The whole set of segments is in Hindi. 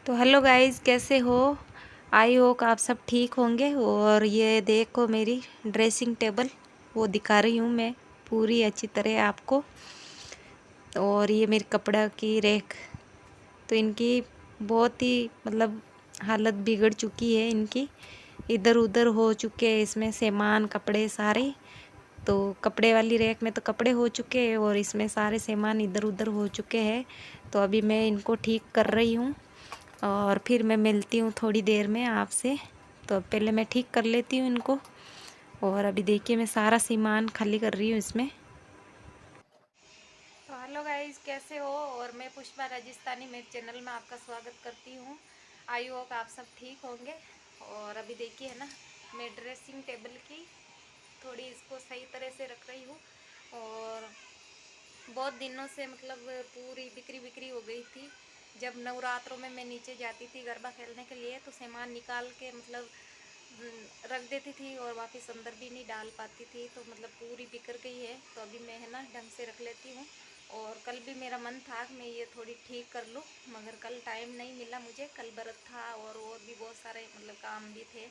तो हेलो गाइस, कैसे हो? आई होप आप सब ठीक होंगे। और ये देखो मेरी ड्रेसिंग टेबल, वो दिखा रही हूँ मैं पूरी अच्छी तरह आपको। और ये मेरी कपड़ा की रैक, तो इनकी बहुत ही मतलब हालत बिगड़ चुकी है इनकी, इधर उधर हो चुके हैं इसमें सामान कपड़े सारे। तो कपड़े वाली रैक में तो कपड़े हो चुके हैं और इसमें सारे सामान इधर उधर हो चुके हैं। तो अभी मैं इनको ठीक कर रही हूँ और फिर मैं मिलती हूँ थोड़ी देर में आपसे। तो पहले मैं ठीक कर लेती हूँ इनको। और अभी देखिए मैं सारा सामान खाली कर रही हूँ इसमें। तो हेलो गाइस, कैसे हो? और मैं पुष्पा राजस्थानी मेरे चैनल में आपका स्वागत करती हूँ। आई होप आप सब ठीक होंगे। और अभी देखिए है ना, मैं ड्रेसिंग टेबल की थोड़ी इसको सही तरह से रख रही हूँ। और बहुत दिनों से मतलब पूरी बिक्री बिक्री हो गई थी। जब नवरात्रों में मैं नीचे जाती थी गरबा खेलने के लिए, तो सामान निकाल के मतलब रख देती थी और वापस अंदर भी नहीं डाल पाती थी। तो मतलब पूरी बिखर गई है। तो अभी मैं है ना ढंग से रख लेती हूँ। और कल भी मेरा मन था कि मैं ये थोड़ी ठीक कर लूँ, मगर कल टाइम नहीं मिला मुझे। कल व्रत था और भी बहुत सारे मतलब काम भी थे।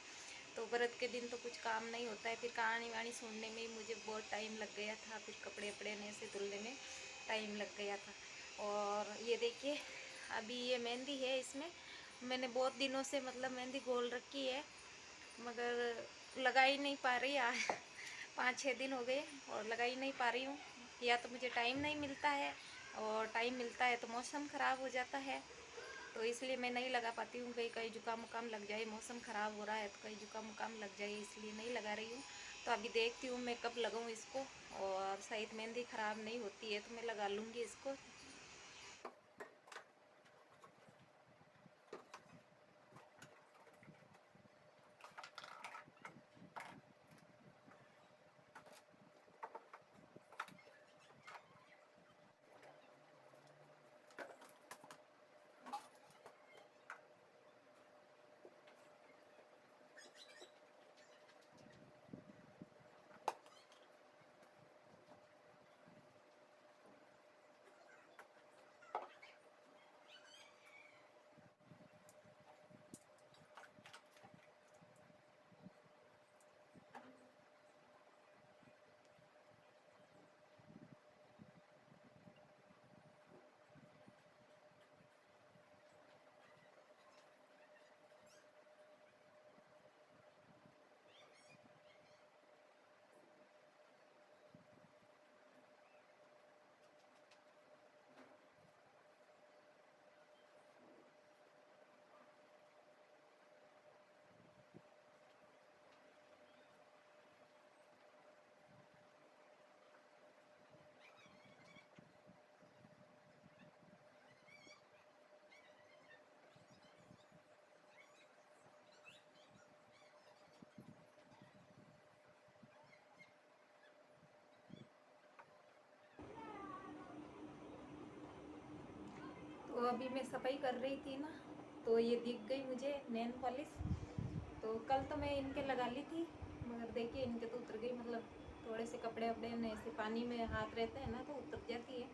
तो व्रत के दिन तो कुछ काम नहीं होता है। फिर कहानी वाणी सुनने में ही मुझे बहुत टाइम लग गया था। फिर कपड़े वपड़े ने से धुलने में टाइम लग गया था। और ये देखिए अभी ये मेहंदी है, इसमें मैंने बहुत दिनों से मतलब मेहंदी घोल रखी है, मगर लगा ही नहीं पा रही। 5-6 दिन हो गए और लगा ही नहीं पा रही हूँ। या तो मुझे टाइम नहीं मिलता है, और टाइम मिलता है तो मौसम ख़राब हो जाता है। तो इसलिए मैं नहीं लगा पाती हूँ। कहीं कहीं जुकाम उकाम लग जाए, मौसम ख़राब हो रहा है तो कहीं जुकाम उकाम लग जाए, इसलिए नहीं लगा रही हूँ। तो अभी देखती हूँ मैं कब लगाऊँ इसको। और शायद मेहंदी ख़राब नहीं होती है तो मैं लगा लूँगी इसको। तो अभी मैं सफाई कर रही थी ना, तो ये दिख गई मुझे नेल पॉलिश। तो कल तो मैं इनके लगा ली थी, मगर देखिए इनके तो उतर गई। मतलब थोड़े से कपड़े वपड़े में ऐसे पानी में हाथ रहता है ना तो उतर जाती है।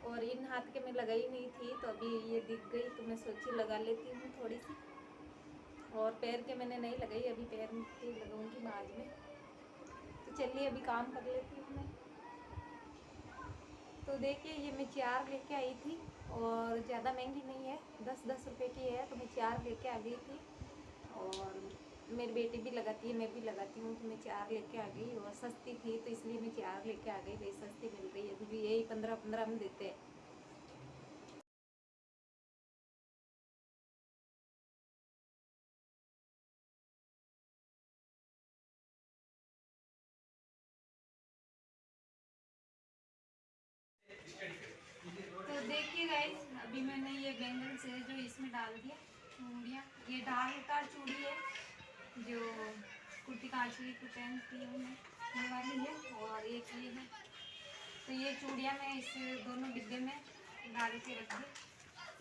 और इन हाथ के मैं लगाई नहीं थी, तो अभी ये दिख गई तो मैं सोची लगा लेती हूँ थोड़ी सी। और पैर के मैंने नहीं लगाई, अभी पैर की लगाऊंगी बाद में। तो चलिए अभी काम कर लेती हूँ मैं। तो देखिए ये मैं 4 लेके आई थी, और ज़्यादा महंगी नहीं है, 10-10 रुपये की है। तो मैं 4 लेके आ गई थी। और मेरी बेटी भी लगाती है, मैं भी लगाती हूँ, तो मैं 4 लेके आ गई। और सस्ती थी तो इसलिए मैं 4 लेके आ गई। भाई सस्ती मिल रही है, क्योंकि यही 15-15 में देते हैं। तो देखिए गाइस, अभी मैंने ये बैंगल्स है जो इसमें डाल दिया, चूड़ियाँ। ये डाल उतार चूड़ी है, जो कुर्ती कांची की पहनती हूँ मैं, ये वाली है। और एक ये है। तो ये चूड़ियाँ मैं इस दोनों डिब्बे में डाल के रख दी।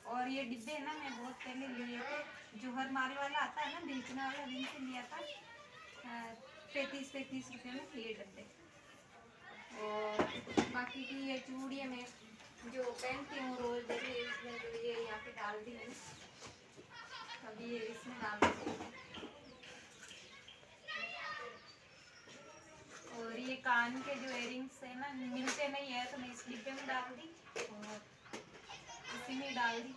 और ये डिब्बे है ना, मैं बहुत पहले लिए थे, जो हर माल वाला आता है ना बेचने वाला, दिन से लिया था 35-35 रुपये में ये डब्बे। और बाकी की ये चूड़ियाँ मैं जो पहनती हूँ रोज डेली, इसमें जो ये यहाँ पे डाल दी मैंने। अभी ये इसमें डाल देते हैं। और ये कान के जो इयरिंग्स है ना, मिलते नहीं है, तो मैं इस डिब्बे में डाल दी और इसी में डाल दी।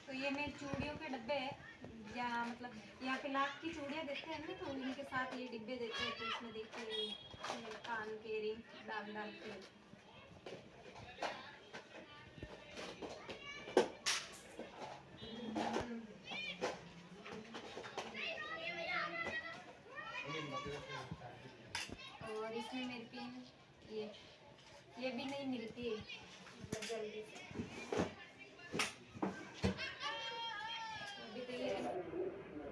तो ये मेरे चूड़ियों के डब्बे है, या मतलब यहाँ पे लाख की चूड़ियाँ देते हैं ना, तो इनके साथ ये डिब्बे देते हैं। तो इसमें देखिए कान के रिंग डाल डाल के। और इसमें मेरी पिन ये भी नहीं मिलती है मतलब जल्दी से।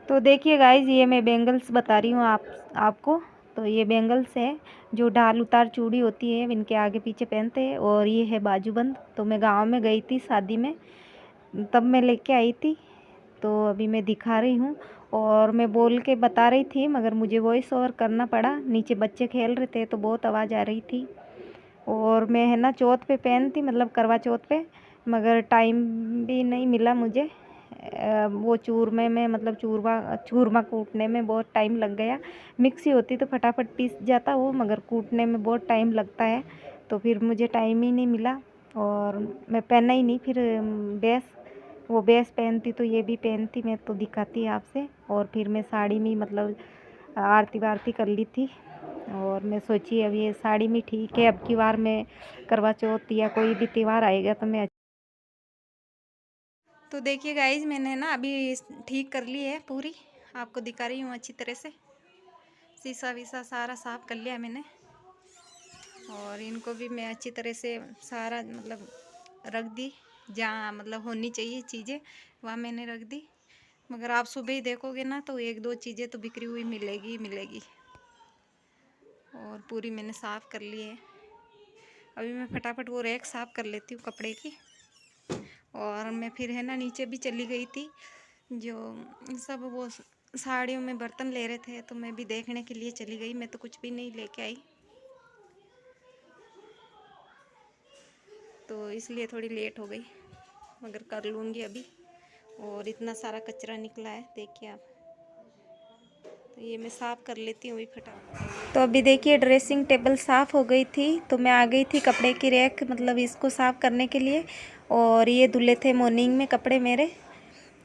तो देखिए गाइज, ये मैं बैंगल्स बता रही हूँ आपको। तो ये बैंगल्स है जो ढाल उतार चूड़ी होती है, इनके आगे पीछे पहनते हैं। और ये है बाजूबंद। तो मैं गांव में गई थी शादी में, तब मैं लेके आई थी, तो अभी मैं दिखा रही हूँ। और मैं बोल के बता रही थी, मगर मुझे वॉइस ओवर करना पड़ा, नीचे बच्चे खेल रहे थे तो बहुत आवाज़ आ रही थी। और मैं है ना चौथ पे पहन थी, मतलब करवा चौथ पे, मगर टाइम भी नहीं मिला मुझे। वो चूरमे में मतलब चूरमा कूटने में बहुत टाइम लग गया। मिक्सी होती तो फटाफट पीस जाता वो, मगर कूटने में बहुत टाइम लगता है, तो फिर मुझे टाइम ही नहीं मिला और मैं पहना ही नहीं। फिर वो बेस पहनती तो ये भी पहनती, मैं तो दिखाती आपसे। और फिर मैं साड़ी में मतलब आरती वारती कर ली थी। और मैं सोची अब ये साड़ी में ठीक है, अब की बार मैं करवा चौथ या कोई भी त्यौहार आएगा तो मैं। तो देखिए गाइज, मैंने ना अभी ठीक कर ली है पूरी, आपको दिखा रही हूँ अच्छी तरह से। शीशा वीसा सारा साफ कर लिया मैंने। और इनको भी मैं अच्छी तरह से सारा मतलब रख दी, जहाँ मतलब होनी चाहिए चीज़ें वहाँ मैंने रख दी। मगर आप सुबह ही देखोगे ना तो एक दो चीज़ें तो बिखरी हुई मिलेगी। और पूरी मैंने साफ़ कर ली है। अभी मैं फटाफट वो रैक साफ़ कर लेती हूँ कपड़े की। और मैं फिर है ना नीचे भी चली गई थी, जो सब वो साड़ियों में बर्तन ले रहे थे, तो मैं भी देखने के लिए चली गई। मैं तो कुछ भी नहीं लेके आई, तो इसलिए थोड़ी लेट हो गई, मगर कर लूँगी अभी। और इतना सारा कचरा निकला है देखिए आप, तो ये मैं साफ़ कर लेती हूँ अभी फटाफट। तो अभी देखिए ड्रेसिंग टेबल साफ़ हो गई थी, तो मैं आ गई थी कपड़े की रैक मतलब इसको साफ़ करने के लिए। और ये धुले थे मॉर्निंग में कपड़े मेरे,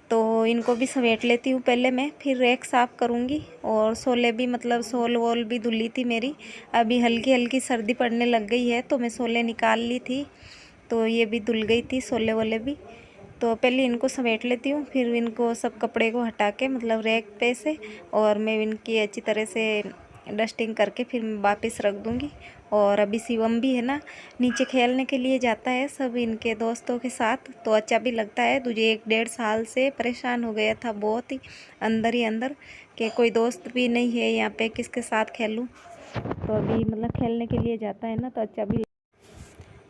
तो इनको भी समेट लेती हूँ पहले मैं, फिर रैक साफ़ करूँगी। और सोले भी मतलब सोल वोल भी धुली थी मेरी। अभी हल्की हल्की सर्दी पड़ने लग गई है, तो मैं सोले निकाल ली थी, तो ये भी धुल गई थी सोले वोले भी। तो पहले इनको समेट लेती हूँ, फिर इनको सब कपड़े को हटा के मतलब रैक पे से, और मैं इनकी अच्छी तरह से डस्टिंग करके फिर मैं वापस रख दूँगी। और अभी शिवम भी है ना नीचे खेलने के लिए जाता है सब इनके दोस्तों के साथ, तो अच्छा भी लगता है। तुझे 1-1.5 साल से परेशान हो गया था बहुत ही ही अंदर कि कोई दोस्त भी नहीं है यहाँ पे, किसके साथ खेलूँ। तो अभी मतलब खेलने के लिए जाता है ना, तो अच्छा भी।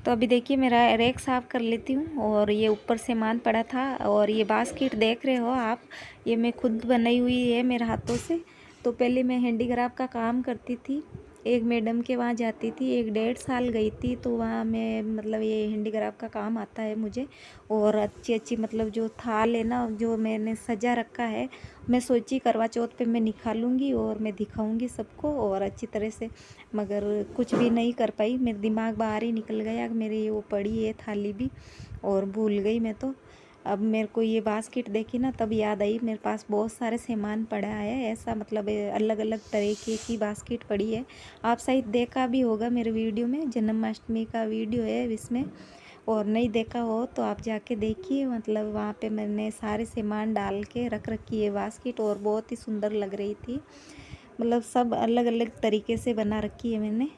तो अभी देखिए मेरा रैक साफ़ कर लेती हूँ। और ये ऊपर सामान पड़ा था, और ये बास्केट देख रहे हो आप, ये मैं खुद बनाई हुई है मेरे हाथों से। तो पहले मैं हैंडीक्राफ्ट का काम करती थी, एक मैडम के वहाँ जाती थी, 1-1.5 साल गई थी, तो वहाँ मैं मतलब ये हैंडीक्राफ्ट का काम आता है मुझे। और अच्छी मतलब जो थाल है ना, जो मैंने सजा रखा है, मैं सोची करवा चौथ पे मैं निकालूंगी और मैं दिखाऊंगी सबको और अच्छी तरह से, मगर कुछ भी नहीं कर पाई। मेरे दिमाग बाहर ही निकल गया, मेरी वो पड़ी है थाली भी और भूल गई मैं तो। अब मेरे को ये बास्केट देखी ना, तब याद आई मेरे पास बहुत सारे सामान पड़ा है, ऐसा मतलब अलग अलग तरीके की बास्केट पड़ी है। आप शायद देखा भी होगा मेरे वीडियो में, जन्माष्टमी का वीडियो है इसमें, और नहीं देखा हो तो आप जाके देखिए। मतलब वहाँ पे मैंने सारे सामान डाल के रख रखी है बास्केट, और बहुत ही सुंदर लग रही थी। मतलब सब अलग अलग तरीके से बना रखी है मैंने।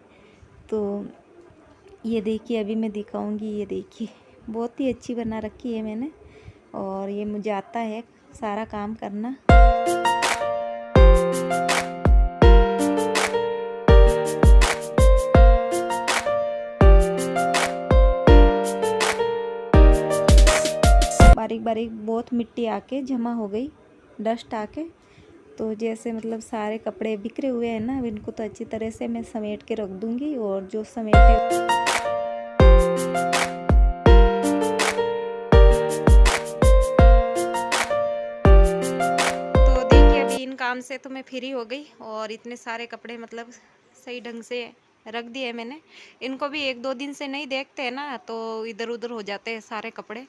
तो ये देखिए अभी मैं दिखाऊंगी, ये देखिए बहुत ही अच्छी बना रखी है मैंने, और ये मुझे आता है सारा काम करना। बारीक बारीक बहुत मिट्टी आके जमा हो गई, डस्ट आके, तो जैसे मतलब सारे कपड़े बिखरे हुए हैं ना, अब इनको तो अच्छी तरह से मैं समेट के रख दूँगी। और जो समेटे तो देखिए अभी इन काम से तो मैं फ्री हो गई और इतने सारे कपड़े मतलब सही ढंग से रख दिए मैंने। इनको भी 1-2 दिन से नहीं देखते हैं ना, तो इधर उधर हो जाते हैं सारे कपड़े।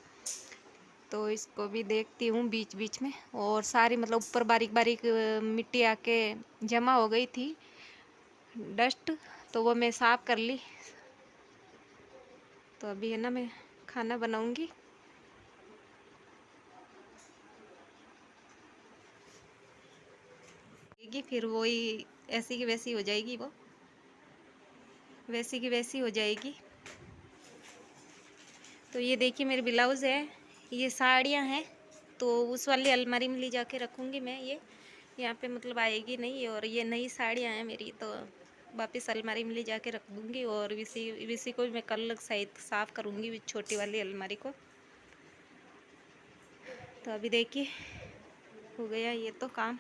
तो इसको भी देखती हूँ बीच बीच में। और सारी मतलब ऊपर बारीक बारीक मिट्टी आके जमा हो गई थी, डस्ट, तो वो मैं साफ कर ली। तो अभी है ना मैं खाना बनाऊंगी। फिर वही ऐसी की वैसी हो जाएगी, वो वैसी की वैसी हो जाएगी। तो ये देखिए मेरे ब्लाउज़ है, ये साड़ियाँ हैं, तो उस वाली अलमारी में ले जाके रखूँगी मैं। ये यहाँ पे मतलब आएगी नहीं। और ये नई साड़ियाँ हैं मेरी, तो वापस अलमारी में ले जाके रख दूँगी। और इसी को भी मैं कल शायद साफ़ करूँगी, छोटी वाली अलमारी को। तो अभी देखिए हो गया ये तो काम।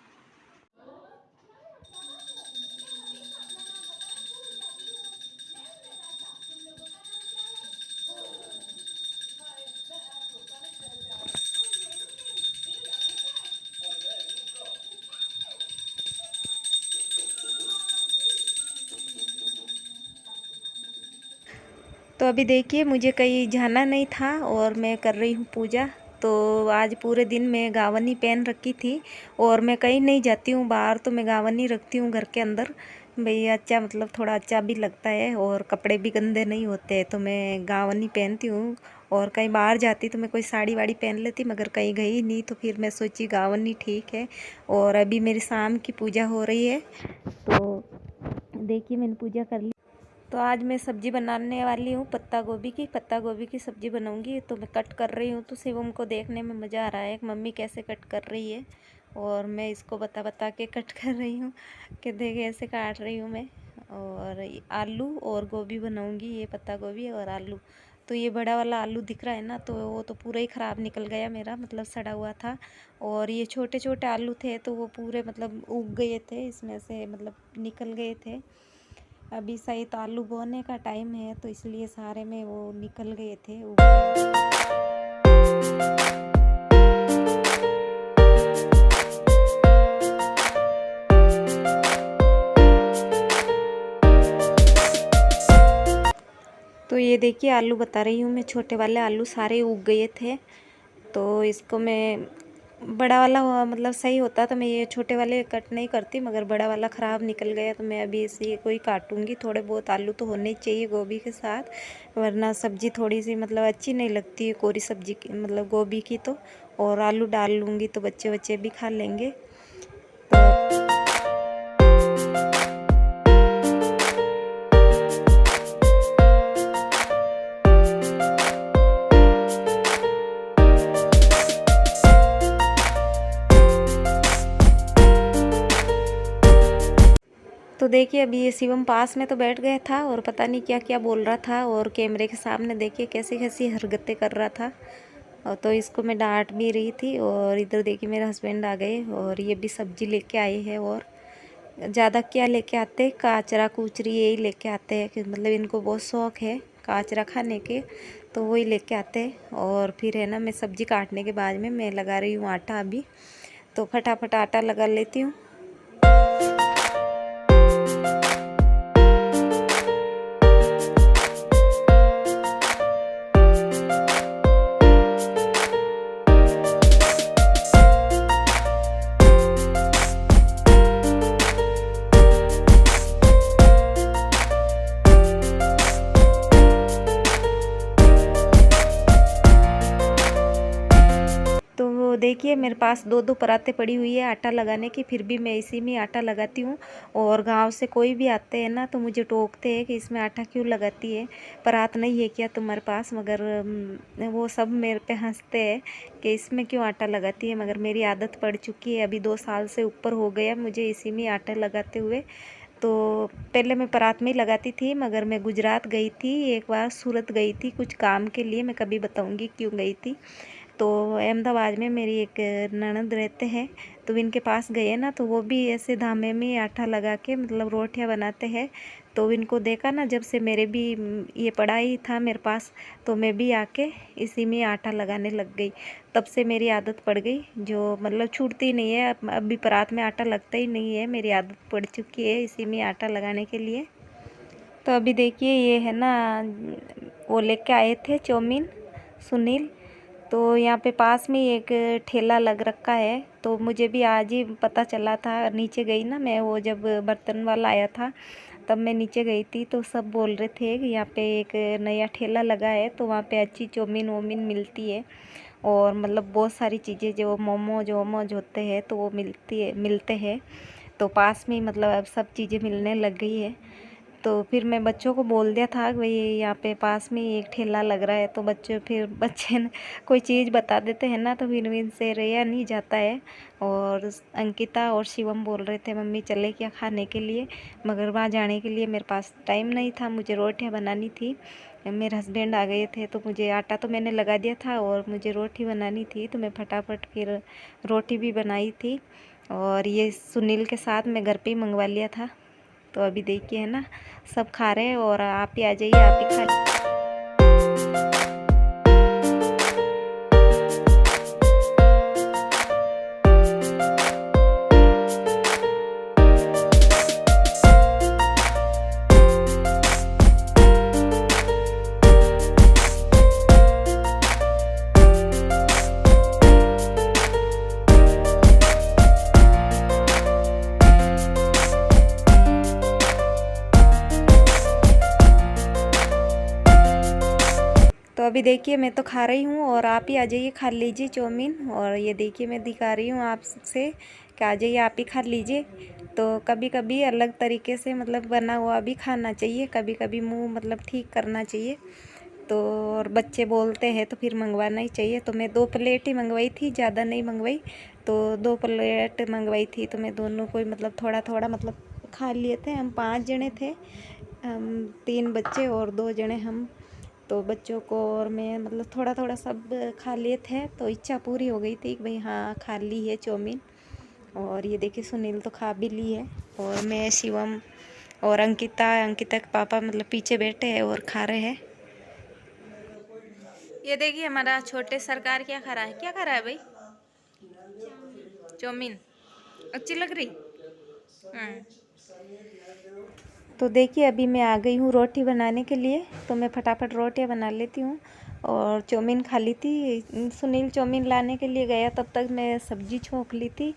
तो अभी देखिए मुझे कहीं जाना नहीं था और मैं कर रही हूँ पूजा। तो आज पूरे दिन मैं गावनी पहन रखी थी और मैं कहीं नहीं जाती हूँ बाहर, तो मैं गावनी रखती हूँ घर के अंदर। भाई अच्छा मतलब थोड़ा अच्छा भी लगता है और कपड़े भी गंदे नहीं होते, तो मैं गावनी पहनती हूँ। और कहीं बाहर जाती तो मैं कोई साड़ी वाड़ी पहन लेती, मगर कहीं गई नहीं तो फिर मैं सोची गावनी ठीक है। और अभी मेरी शाम की पूजा हो रही है, तो देखिए मैंने पूजा कर ली। तो आज मैं सब्ज़ी बनाने वाली हूँ पत्ता गोभी की सब्ज़ी बनाऊँगी। तो मैं कट कर रही हूँ, तो शिवम को देखने में मज़ा आ रहा है कि मम्मी कैसे कट कर रही है। और मैं इसको बता के कट कर रही हूँ कि देखे ऐसे काट रही हूँ मैं। और आलू और गोभी बनाऊँगी, ये पत्ता गोभी और आलू। तो ये बड़ा वाला आलू दिख रहा है ना, तो वो तो पूरा ही ख़राब निकल गया मेरा, मतलब सड़ा हुआ था। और ये छोटे छोटे आलू थे तो वो पूरे मतलब उग गए थे, इसमें से मतलब निकल गए थे। अभी सही तो आलू बोने का टाइम है, तो इसलिए सारे में वो निकल गए थे। तो ये देखिए आलू बता रही हूँ मैं, छोटे वाले आलू सारे उग गए थे। तो इसको मैं बड़ा वाला हुआ मतलब सही होता तो मैं ये छोटे वाले कट नहीं करती, मगर बड़ा वाला ख़राब निकल गया, तो मैं अभी इसे कोई काटूंगी। थोड़े बहुत आलू तो होने चाहिए गोभी के साथ, वरना सब्ज़ी थोड़ी सी मतलब अच्छी नहीं लगती है कोरी सब्ज़ी की, मतलब गोभी की। तो और आलू डाल लूँगी तो बच्चे भी खा लेंगे। तो देखिए अभी ये शिवम पास में तो बैठ गया था और पता नहीं क्या क्या बोल रहा था, और कैमरे के सामने देखिए कैसी कैसी हरकतें कर रहा था। और तो इसको मैं डांट भी रही थी। और इधर देखिए मेरे हस्बैंड आ गए और ये भी सब्जी लेके आए हैं। और ज़्यादा क्या लेके आते, काचरा कूचरी यही लेके आते हैं, कि मतलब इनको बहुत शौक़ है काचरा खाने के, तो वही लेके आते हैं। और फिर है ना मैं सब्जी काटने के बाद में मैं लगा रही हूँ आटा अभी, तो फटाफट आटा लगा लेती हूँ। तो देखिए मेरे पास 2-2 परातें पड़ी हुई है आटा लगाने की, फिर भी मैं इसी में आटा लगाती हूँ। और गांव से कोई भी आते हैं ना तो मुझे टोकते हैं कि इसमें आटा क्यों लगाती है, परात नहीं है क्या तुम्हारे पास। मगर वो सब मेरे पे हंसते हैं कि इसमें क्यों आटा लगाती है, मगर मेरी आदत पड़ चुकी है, अभी 2 साल से ऊपर हो गया मुझे इसी में आटा लगाते हुए। तो पहले मैं परात में ही लगाती थी, मगर मैं गुजरात गई थी एक बार, सूरत गई थी कुछ काम के लिए, मैं कभी बताऊंगी क्यों गई थी। तो अहमदाबाद में मेरी एक ननद रहते हैं, तो इनके पास गए ना, तो वो भी ऐसे धामे में आटा लगा के मतलब रोटियां बनाते हैं। तो इनको देखा ना, जब से मेरे भी ये पड़ा ही था मेरे पास, तो मैं भी आके इसी में आटा लगाने लग गई। तब से मेरी आदत पड़ गई, जो मतलब छूटती नहीं है। अभी परात में आटा लगता ही नहीं है, मेरी आदत पड़ चुकी है इसी में आटा लगाने के लिए। तो अभी देखिए ये है ना, वो लेके आए थे चाउमीन सुनील। तो यहाँ पे पास में एक ठेला लग रखा है, तो मुझे भी आज ही पता चला था। नीचे गई ना मैं, वो जब बर्तन वाला आया था तब मैं नीचे गई थी, तो सब बोल रहे थे कि यहाँ पे एक नया ठेला लगा है, तो वहाँ पे अच्छी चाउमीन वोमीन मिलती है। और मतलब बहुत सारी चीज़ें जो मोमोज वोमोज होते हैं तो वो मिलते हैं। तो पास में मतलब अब सब चीज़ें मिलने लग गई है। तो फिर मैं बच्चों को बोल दिया था कि भाई यहाँ पे पास में एक ठेला लग रहा है। तो बच्चे कोई चीज़ बता देते हैं ना, तो फिर इनसे रहा नहीं जाता है। और अंकिता और शिवम बोल रहे थे मम्मी चले क्या खाने के लिए, मगर वहाँ जाने के लिए मेरे पास टाइम नहीं था, मुझे रोटियाँ बनानी थी। मेरे हस्बैंड आ गए थे, तो मुझे आटा तो मैंने लगा दिया था और मुझे रोटी बनानी थी, तो मैं फटाफट फिर रोटी भी बनाई थी। और ये सुनील के साथ मैं घर पे ही मंगवा लिया था। तो अभी देखिए है ना, सब खा रहे हैं और आप ही आ जाइए, आप ही खा। तो अभी देखिए मैं तो खा रही हूँ और आप ही आ जाइए खा लीजिए चाउमीन। और ये देखिए मैं दिखा रही हूँ आपसे कि आ जाइए आप ही खा लीजिए। तो कभी कभी अलग तरीके से मतलब बना हुआ भी खाना चाहिए, कभी कभी मुंह मतलब ठीक करना चाहिए। तो और बच्चे बोलते हैं तो फिर मंगवाना ही चाहिए। तो मैं 2 प्लेट ही मंगवाई थी, ज़्यादा नहीं मंगवाई। तो 2 प्लेट मंगवाई थी, तो मैं दोनों को मतलब थोड़ा थोड़ा मतलब खा लिए थे। हम 5 जने थे, हम 3 बच्चे और 2 जने हम। तो बच्चों को और मैं मतलब थोड़ा थोड़ा सब खा लिए थे, तो इच्छा पूरी हो गई थी कि भाई हाँ खा ली है चाउमीन। और ये देखिए सुनील तो खा भी ली है, और मैं शिवम और अंकिता के पापा मतलब पीछे बैठे हैं और खा रहे हैं। ये देखिए हमारा छोटे सरकार क्या खा रहा है, क्या खा रहा है भाई? चाउमीन अच्छी लग रही। तो देखिए अभी मैं आ गई हूँ रोटी बनाने के लिए, तो मैं फटाफट रोटियाँ बना लेती हूँ। और चाउमीन खा ली थी, सुनील चाउमीन लाने के लिए गया, तब तक मैं सब्जी छोंक ली थी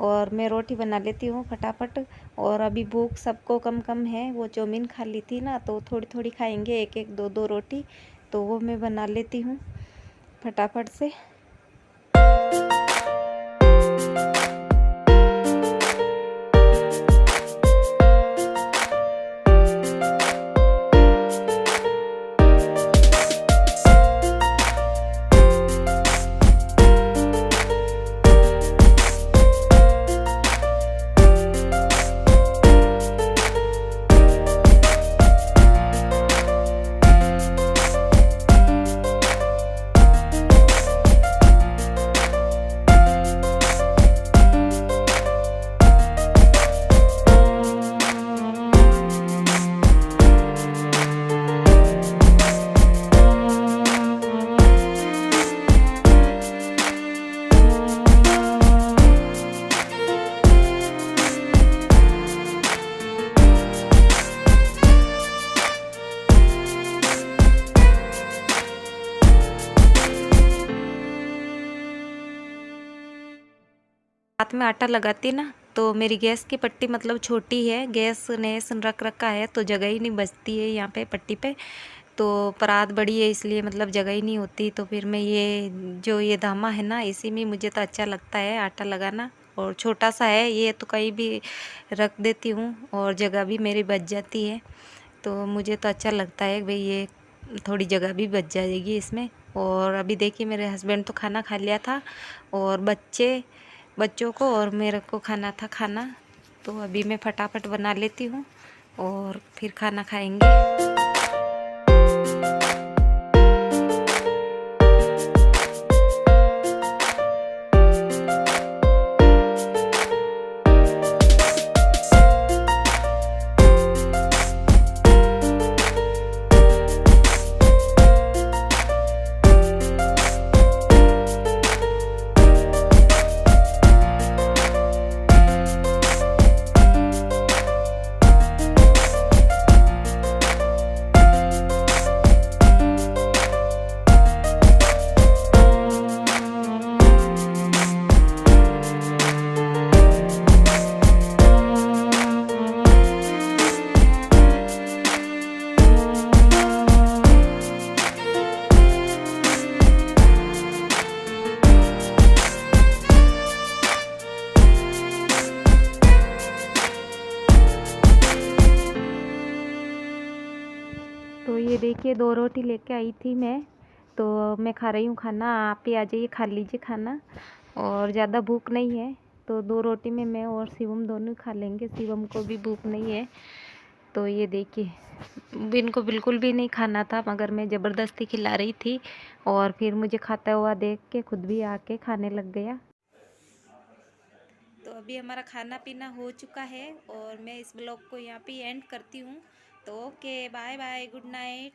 और मैं रोटी बना लेती हूँ फटाफट। और अभी भूख सबको कम कम है, वो चाउमीन खा ली थी ना, तो थोड़ी थोड़ी खाएंगे, एक एक दो दो रोटी, तो वो मैं बना लेती हूँ फटाफट से। हाथ में आटा लगाती ना, तो मेरी गैस की पट्टी मतलब छोटी है, गैस ने सुन रखा है, तो जगह ही नहीं बचती है यहाँ पे पट्टी पे। तो परात बड़ी है इसलिए मतलब जगह ही नहीं होती। तो फिर मैं ये धामा है ना, इसी में मुझे तो अच्छा लगता है आटा लगाना। और छोटा सा है ये, तो कहीं भी रख देती हूँ और जगह भी मेरी बच जाती है। तो मुझे तो अच्छा लगता है भाई, ये थोड़ी जगह भी बच जाएगी इसमें। और अभी देखिए मेरे हस्बैंड तो खाना खा लिया था, और बच्चों को और मेरे को खाना था खाना। तो अभी मैं फटाफट बना लेती हूँ और फिर खाना खाएंगे। तो ये देखिए 2 रोटी लेके आई थी मैं, तो मैं खा रही हूँ खाना। आप भी आ जाइए, खा लीजिए खाना। और ज़्यादा भूख नहीं है, तो 2 रोटी में मैं और शिवम दोनों खा लेंगे। शिवम को भी भूख नहीं है। तो ये देखिए, इनको बिल्कुल भी नहीं खाना था, मगर मैं ज़बरदस्ती खिला रही थी और फिर मुझे खाता हुआ देख के खुद भी आके खाने लग गया। तो अभी हमारा खाना पीना हो चुका है और मैं इस ब्लॉग को यहाँ पे एंड करती हूँ। तो okay, bye bye, good night.